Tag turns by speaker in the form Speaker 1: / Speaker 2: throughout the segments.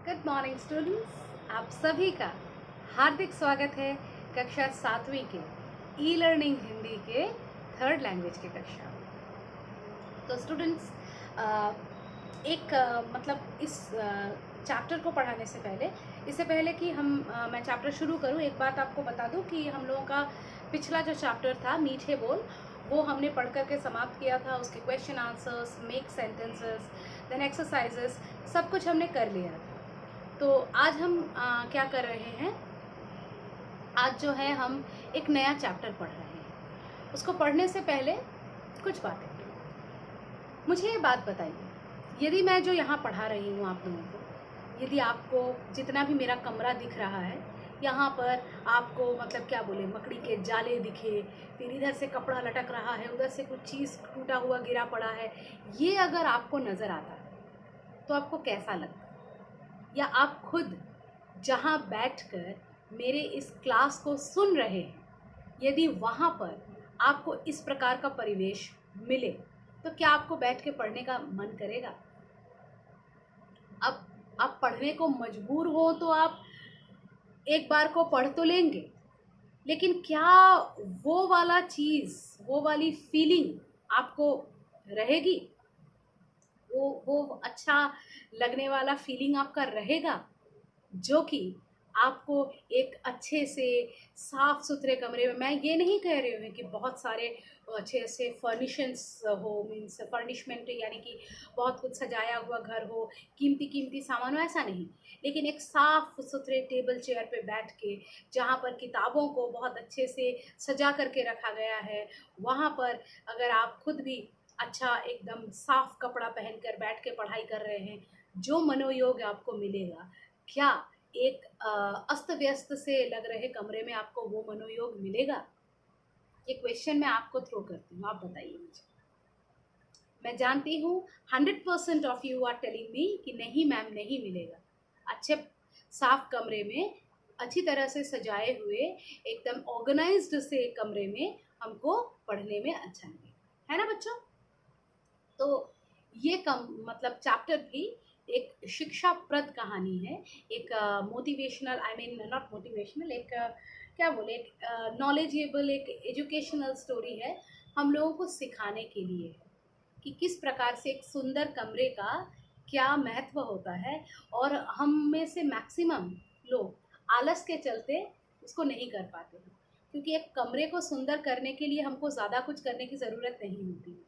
Speaker 1: Good morning students, आप सभी का हार्दिक स्वागत है कक्षा 7वीं के ई लर्निंग हिंदी के थर्ड लैंग्वेज के कक्षा में। तो स्टूडेंट्स, मतलब इस चैप्टर को पढ़ाने से पहले, इससे पहले कि मैं चैप्टर शुरू करूं, एक बात आपको बता दूं कि हम लोगों का पिछला जो चैप्टर था मीठे बोल, वो हमने पढ़ करके समाप्त किया था। उसके question answers, make sentences, then exercises, सब कुछ हमने कर लिया था। तो आज हम क्या कर रहे हैं, आज जो है हम एक नया चैप्टर पढ़ रहे हैं। उसको पढ़ने से पहले कुछ बातें, मुझे ये बात बताइए, यदि मैं जो यहाँ पढ़ा रही हूँ आप लोगों को, यदि आपको जितना भी मेरा कमरा दिख रहा है, यहाँ पर आपको मतलब क्या बोले, मकड़ी के जाले दिखे, फिर इधर से कपड़ा लटक रहा है, उधर से कुछ चीज़ टूटा हुआ गिरा पड़ा है, ये अगर आपको नज़र आता है तो आपको कैसा लगता है? या आप खुद जहाँ बैठकर मेरे इस क्लास को सुन रहे हैं, यदि वहाँ पर आपको इस प्रकार का परिवेश मिले तो क्या आपको बैठ के पढ़ने का मन करेगा? अब आप पढ़ने को मजबूर हो तो आप एक बार को पढ़ तो लेंगे, लेकिन क्या वो वाला चीज़, वो वाली फीलिंग आपको रहेगी? वो अच्छा लगने वाला फीलिंग आपका रहेगा, जो कि आपको एक अच्छे से साफ़ सुथरे कमरे में, मैं ये नहीं कह रही हूँ कि बहुत सारे अच्छे से फर्निशंस हो, मीन्स फर्निशमेंट यानी कि बहुत कुछ सजाया हुआ घर हो, कीमती कीमती सामान हो, ऐसा नहीं, लेकिन एक साफ़ सुथरे टेबल चेयर पे बैठ के, जहाँ पर किताबों को बहुत अच्छे से सजा करके रखा गया है, वहाँ पर अगर आप खुद भी अच्छा एकदम साफ़ कपड़ा पहनकर बैठ के पढ़ाई कर रहे हैं, जो मनोयोग आपको मिलेगा, क्या एक अस्त व्यस्त से लग रहे कमरे में आपको वो मनोयोग मिलेगा? ये क्वेश्चन मैं आपको थ्रो करती हूँ, आप बताइए मुझे। मैं जानती हूँ 100% of you are telling me कि नहीं मैम, नहीं मिलेगा। अच्छे साफ कमरे में, अच्छी तरह से सजाए हुए, एकदम ऑर्गेनाइज्ड से कमरे में हमको पढ़ने में अच्छा लगेगा, है ना बच्चों? तो ये मतलब चैप्टर भी एक शिक्षाप्रद कहानी है, एक motivational, I mean not motivational, एक क्या बोले, एक नॉलेजेबल, एक एजुकेशनल स्टोरी है, हम लोगों को सिखाने के लिए है कि किस प्रकार से एक सुंदर कमरे का क्या महत्व होता है, और हम में से मैक्सिमम लोग आलस के चलते उसको नहीं कर पाते हैं, क्योंकि एक कमरे को सुंदर करने के लिए हमको ज़्यादा कुछ करने की ज़रूरत नहीं होती है,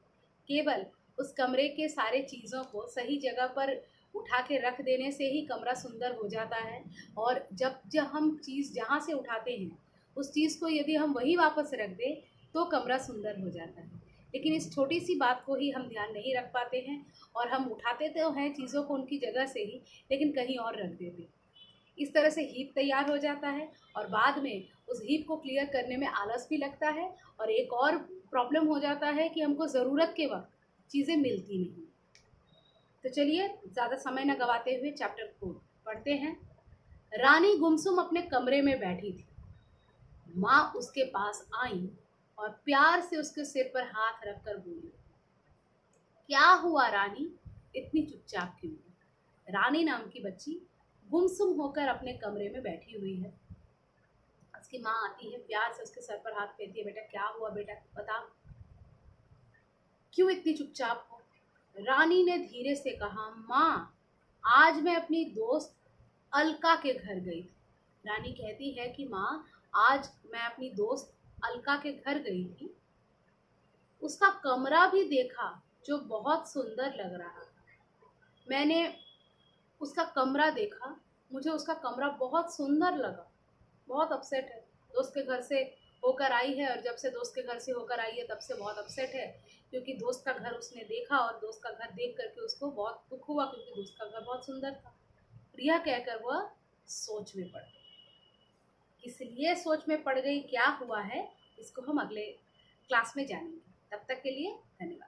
Speaker 1: केवल उस कमरे के सारे चीज़ों को सही जगह पर उठा के रख देने से ही कमरा सुंदर हो जाता है। और जब जब हम चीज़ जहाँ से उठाते हैं, उस चीज़ को यदि हम वहीं वापस रख दें तो कमरा सुंदर हो जाता है। लेकिन इस छोटी सी बात को ही हम ध्यान नहीं रख पाते हैं, और हम उठाते तो हैं चीज़ों को उनकी जगह से ही, लेकिन कहीं और रख देते हैं। इस तरह से हीप तैयार हो जाता है, और बाद में उस हीप को क्लियर करने में आलस भी लगता है, और एक और प्रॉब्लम हो जाता है कि हमको ज़रूरत के वक्त चीज़ें मिलती नहीं। तो चलिए ज़्यादा समय न गवाते हुए चैप्टर को पढ़ते हैं। रानी गुमसुम अपने कमरे में बैठी थी। माँ उसके पास आई और प्यार से उसके सिर पर हाथ रखकर बोली, क्या हुआ रानी, इतनी चुपचाप क्यों? रानी नाम की बच्ची गुमसुम होकर अपने कमरे में बैठी हुई है। उसकी माँ आती है, प्यार से उसके सर पर हाथ फेरती है, बेटा क्या हुआ, बेटा बता, क्यों इतनी चुपचाप हो? रानी ने धीरे से कहा, माँ आज मैं अपनी दोस्त अलका के घर गई थी। रानी कहती है कि माँ आज मैं अपनी दोस्त अलका के घर गई थी, उसका कमरा भी देखा जो बहुत सुंदर लग रहा था। मैंने उसका कमरा देखा, मुझे उसका कमरा बहुत सुंदर लगा। बहुत अपसेट है, दोस्त के घर से होकर आई है, और जब से दोस्त के घर से होकर आई है तब से बहुत अपसेट है, क्योंकि दोस्त का घर उसने देखा और दोस्त का घर देख करके उसको बहुत दुख हुआ, क्योंकि दोस्त का घर बहुत सुंदर था। प्रिया कहकर वह सोच में पड़ गई। किस लिए सोच में पड़ गई, क्या हुआ है, इसको हम अगले क्लास में जानेंगे। तब तक के लिए धन्यवाद।